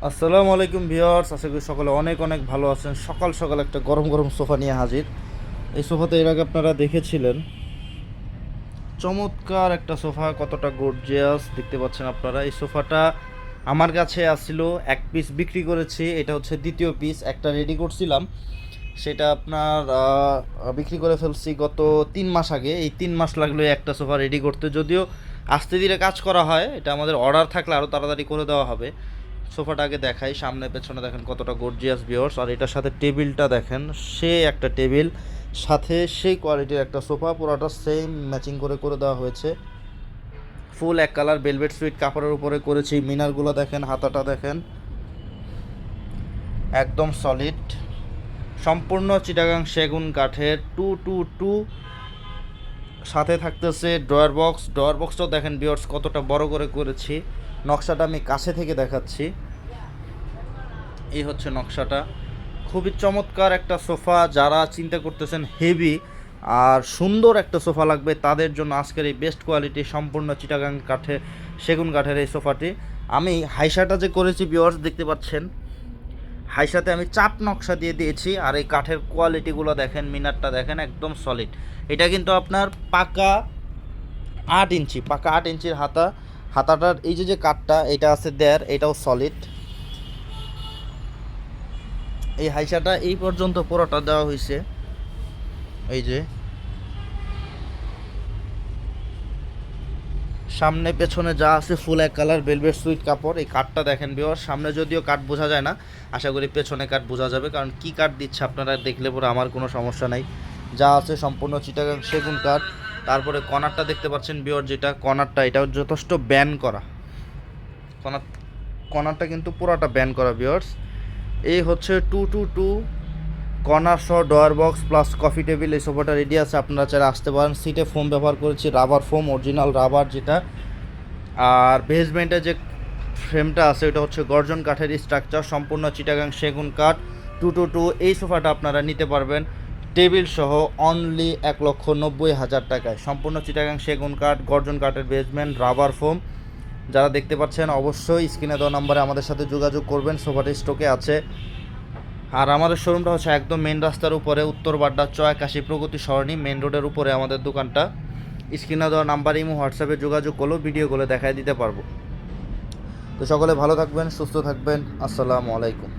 আসসালামু আলাইকুম ভিউয়ার্স, আশা করি সকলে অনেক অনেক ভালো আছেন। সকাল সকাল একটা গরম গরম সোফা নিয়ে হাজির। এই সোফাতে এর আগে আপনারা দেখেছিলেন, চমৎকার একটা সোফা, কতটা গর্জিয়াস দেখতে পাচ্ছেন আপনারা। এই সোফাটা আমার কাছে আসছিল, এক পিস বিক্রি করেছি, এটা হচ্ছে দ্বিতীয় পিস। একটা রেডি করছিলাম, সেটা আপনার বিক্রি করে ফেলছি গত 3 মাস আগে। এই 3 মাস লাগলো একটা সোফা রেডি করতে, যদিও আস্তে ধীরে কাজ করা হয়, এটা আমাদের অর্ডার থাকলে আরও তাড়াতাড়ি করে দেওয়া হবে। সোফাটা আগে দেখাই, সামনে পেছনে দেখেন কতটা গর্জিয়াস ভিউয়ার্স। আর এটার সাথে টেবিলটা দেখেন, সে একটা টেবিল, সাথে সেই কোয়ালিটির একটা সোফা, পুরোটা সেম ম্যাচিং করে করে দেওয়া হয়েছে। ফুল এক কালার ভেলভেট সুইট কাপড়ের উপরে করেছি। মিনারগুলো দেখেন, হাতাটা দেখেন, একদম সলিড, সম্পূর্ণ চিটাগাং সেগুন কাঠের 222। সাথে থাকতেছে ড্রয়ার বক্সটাও দেখেন ভিউয়ার্স কতটা বড় করে করেছি। নকশাটা আমি কাছে থেকে দেখাচ্ছি, এই হচ্ছে নকশাটা। খুবই চমৎকার একটা সোফা। যারা চিন্তা করতেছেন হেভি আর সুন্দর একটা সোফা লাগবে, তাদের জন্য আজকের এই বেস্ট কোয়ালিটি সম্পূর্ণ চিটাগাং কাঠে সেগুন কাঠের এই সোফাটি। আমি হাইসাটা যে করেছি ভিউয়ার্স দেখতে পাচ্ছেন, হাইসাতে আমি চাপ নকশা দিয়ে দিয়েছি। আর এই কাঠের কোয়ালিটিগুলো দেখেন, মিনারটা দেখেন, একদম সলিড। এটা কিন্তু আপনার পাকা 8 ইঞ্চি, পাকা 8 ইঞ্চির হাতা। হাতাটার এই যে যে কাঠটা এটা আছে দেয়ার, এটাও সলিড। এই হাইসাটা এই পর্যন্ত পুরোটা দেওয়া হয়েছে, এই যে সামনে পেছনে যা আছে ফুল এক কালার ভেলভেট সুইট কাপড়। এই কাঠটা দেখেন ভিউয়ার, সামনে যদিও কাঠ বোঝা যায় না, আশা করি পেছনে কাঠ বোঝা যাবে, কারণ কি কাঠ দিচ্ছে আপনারা দেখলে পরে আমার কোনো সমস্যা নাই। যা আছে সম্পূর্ণ চিটাগাং সেগুন কাঠ। তারপরে কর্নারটা দেখতে পাচ্ছেন ভিউয়ার, যেটা কর্নারটা এটাও যথেষ্ট ব্যান করা। কর্নার কর্নারটা কিন্তু পুরোটা ব্যান করা ভিউয়ার্স। এই হচ্ছে 222 কর্নার সহ drawer box plus coffee table. এই সোফাটা রেডি আছে, আপনারা চাইলে আসতে পারেন। সিটে ফোম ব্যবহার করেছি, রাবার ফোম, অরিজিনাল রাবার যেটা। আর বেসমেন্টে যে ফ্রেমটা আছে ওটা হচ্ছে গর্জন কাঠের স্ট্রাকচার, সম্পূর্ণ চিটাগাং সেগুন কাঠ। 222 এই সোফাটা আপনারা নিতে পারবেন টেবিল সহ অনলি 1,90,000 টাকায়। সম্পূর্ণ চিটাগাং সেগুন কাঠ, গর্জন কাঠের বেসমেন্ট, রাবার ফোম। যারা দেখতে পাচ্ছেন অবশ্যই স্ক্রিনে দেওয়া নাম্বারে আমাদের সাথে যোগাযোগ করবেন, সোফাটি স্টকে আছে। আর আমাদের শোরুমটা হচ্ছে একদম মেন রাস্তার উপরে, উত্তর বাড্ডা 81 প্রগতি সরণি মেন রোডের উপরে আমাদের দোকানটা। স্ক্রিনে দেওয়া নাম্বার ইমো হোয়াটসঅ্যাপে যোগাযোগ করলেও ভিডিও করে দেখায় দিতে পারবো। তো সকলে ভালো থাকবেন, সুস্থ থাকবেন। আসসালামু আলাইকুম।